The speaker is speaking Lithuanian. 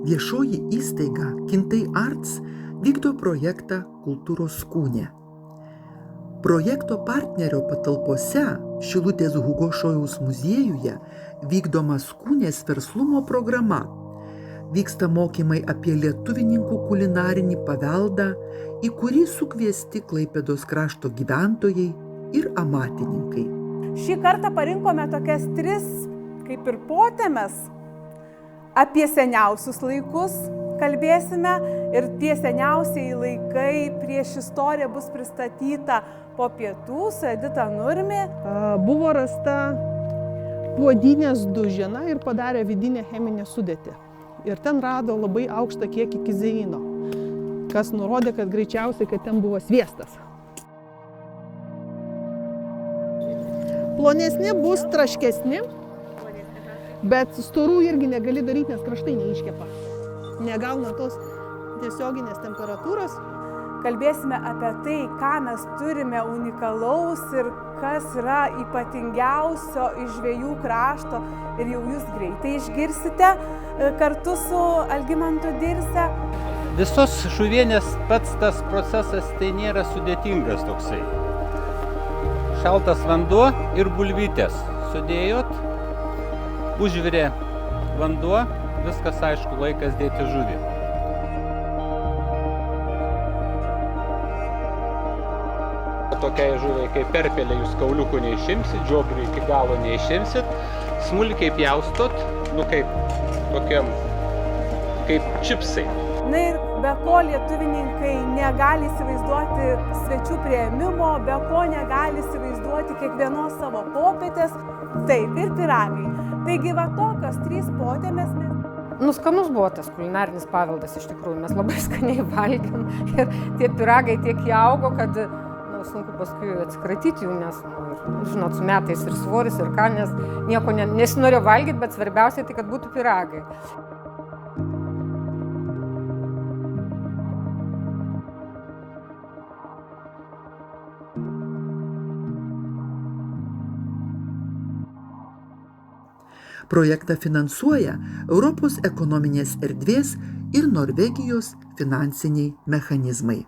Viešoji įstaiga Kintai Arts vykdo projektą Kultūros kūne. Projekto partnerio patalpose Šilutės Hugo Šojaus muziejuje vykdomas kūnės verslumo programa. Vyksta mokymai apie lietuvininkų kulinarinį paveldą, į kurį sukviesti Klaipėdos krašto gyventojai ir amatininkai. Šį kartą parinkome tokias 3 kaip ir potemes. Apie seniausius laikus kalbėsime ir tie seniausiai laikai prieš istoriją bus pristatyta po pietų su Edita Nurmi. Buvo rasta puodynės dužena ir padarė vidinę cheminę sudėtį. Ir ten rado labai aukštą kiekį kizeino, kas nurodė, kad greičiausiai, kad ten buvo sviestas. Plonesni bus traškesni, bet storų irgi negali daryti, nes kraštai neiškepa. Negauna tos tiesioginės temperatūros. Kalbėsime apie tai, ką mes turime unikalaus ir kas yra ypatingiausio iš žvejų krašto ir jau jūs greitai išgirsite kartu su Algimantu Dirse. Visos žuvienės pats tas procesas tai nėra sudėtingas toksai. Šaltas vanduo ir bulvytės. Sudėjot, užvirė vanduo, viskas aišku, laikas dėti žuvį. Tokiai žuviai kaip perpelė jūs kauliukų neišimsit, žiobrių iki galo neišimsit, smulkiai pjaustot, kaip čipsai. Na ir be ko lietuvininkai negali įsivaizduoti svečių priėmimo, be ko negali įsivaizduoti kiekvienos savo popietės, taip ir pyragai. Taigi va tokios 3 potemės mes. Skanus buvo tas kulinarinis paveldas iš tikrųjų, mes labai skaniai valgėm ir tie pyragai tiek įaugo, kad sunku paskui atsikratyti jų, nes, žinot, su metais ir svoris, ir ką, nes nieko nesinorėjo valgyti, bet svarbiausia tai, kad būtų pyragai. Projektą finansuoja Europos ekonominės erdvės ir Norvegijos finansiniai mechanizmai.